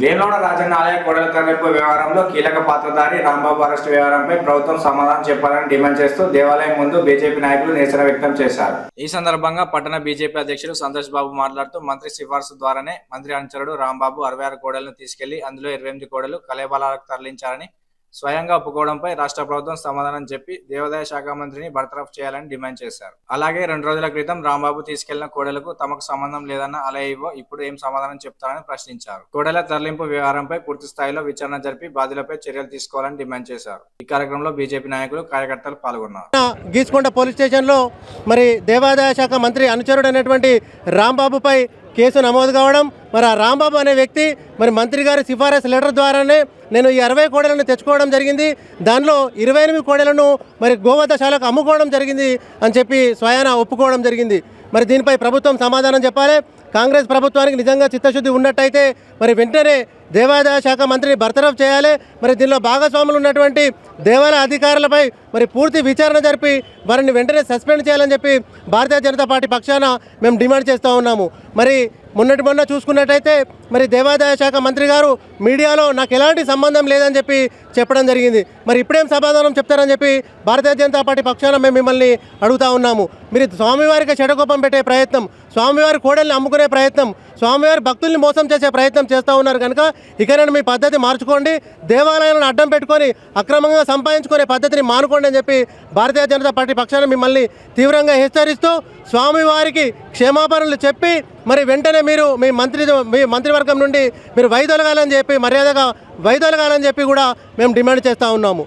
వేములవాడ రాజన్న ఆలయ కోడెల తరలింపు వ్యవహారంలో కీలక పాత్రధారి రాంబాబు అరెస్టు వ్యవహారంపై ప్రభుత్వం సమాధానం చెప్పాలని డిమాండ్ చేస్తూ దేవాలయం ముందు బీజేపీ నాయకులు నిరసన వ్యక్తం చేశారు. ఈ సందర్భంగా పట్టణ బీజేపీ అధ్యక్షుడు సంతోష్ బాబు మాట్లాడుతూ మంత్రి సిఫార్సు ద్వారానే మంత్రి అనుచరుడు రాంబాబు 66 కోడెలను తీసుకెళ్లి అందులో 28 కోడెలు కలేబలాలకు తరలించారని స్వయంగా ఒప్పుకోవడంపై రాష్ట్ర ప్రభుత్వం సమాధానం చెప్పి దేవాదాయ శాఖ మంత్రిని బర్తరఫ్ చేయాలని డిమాండ్ చేశారు. అలాగే 2 రోజుల క్రితం రాంబాబు తీసుకెళ్లిన కోడెలకు తమకు సంబంధం లేదన్న ఆలయో ఇప్పుడు ఏం సమాధానం చెప్తారని ప్రశ్నించారు. కోడెల తరలింపు వ్యవహారంపై పూర్తి స్థాయిలో విచారణ జరిపి బాధ్యులపై చర్యలు తీసుకోవాలని డిమాండ్ చేశారు. ఈ కార్యక్రమంలో బీజేపీ నాయకులు కార్యకర్తలు పాల్గొన్నారు. గీసుకొండ పోలీస్ స్టేషన్లో మరి దేవాదాయ శాఖ మంత్రి అనుచరుడు అనేటువంటి రాంబాబుపై కేసు నమోదు కావడం, మరి ఆ రాంబాబు అనే వ్యక్తి మరి మంత్రి గారి సిఫారసు లెటర్ ద్వారానే నేను ఈ 60 కోడెలను తెచ్చుకోవడం జరిగింది, దానిలో 28 కోడెలను మరి గోవధశాలకు అమ్ముకోవడం జరిగింది అని చెప్పి స్వయాన ఒప్పుకోవడం జరిగింది. మరి దీనిపై ప్రభుత్వం సమాధానం చెప్పాలి. కాంగ్రెస్ ప్రభుత్వానికి నిజంగా చిత్తశుద్ధి ఉన్నట్టయితే మరి వెంటనే దేవాదాయ శాఖ మంత్రిని బర్తరఫ్ చేయాలి. మరి దీనిలో భాగస్వాములు ఉన్నటువంటి దేవాలయ అధికారులపై మరి పూర్తి విచారణ జరిపి వారిని వెంటనే సస్పెండ్ చేయాలని చెప్పి భారతీయ జనతా పార్టీ పక్షాన మేము డిమాండ్ చేస్తూ ఉన్నాము. మరి మొన్న చూసుకున్నట్టయితే మరి దేవాదాయ శాఖ మంత్రి గారు మీడియాలో నాకు ఎలాంటి సంబంధం లేదని చెప్పి చెప్పడం జరిగింది. మరి ఇప్పుడేం సమాధానం చెప్తారని చెప్పి భారతీయ జనతా పార్టీ పక్షాన మేము మిమ్మల్ని అడుగుతూ ఉన్నాము. మీరు స్వామివారికి చెడకోపం పెట్టే ప్రయత్నం, స్వామివారి కోడల్ని అమ్ముకునే ప్రయత్నం, స్వామివారి భక్తుల్ని మోసం చేసే ప్రయత్నం చేస్తూ ఉన్నారు కనుక ఇకనైనా మీ పద్ధతి మార్చుకోండి, దేవాలయాలను అడ్డం పెట్టుకొని అక్రమంగా సంపాదించుకునే పద్ధతిని మానుకోండి అని చెప్పి భారతీయ జనతా పార్టీ పక్షాన మిమ్మల్ని తీవ్రంగా హెచ్చరిస్తూ స్వామివారికి క్షమాపణలు చెప్పి మరి వెంటనే మీరు మీ మంత్రివర్గం నుండి మీరు వైదొలగాలని చెప్పి మర్యాదగా వైదొలగాలని చెప్పి కూడా మేము డిమాండ్ చేస్తూ ఉన్నాము.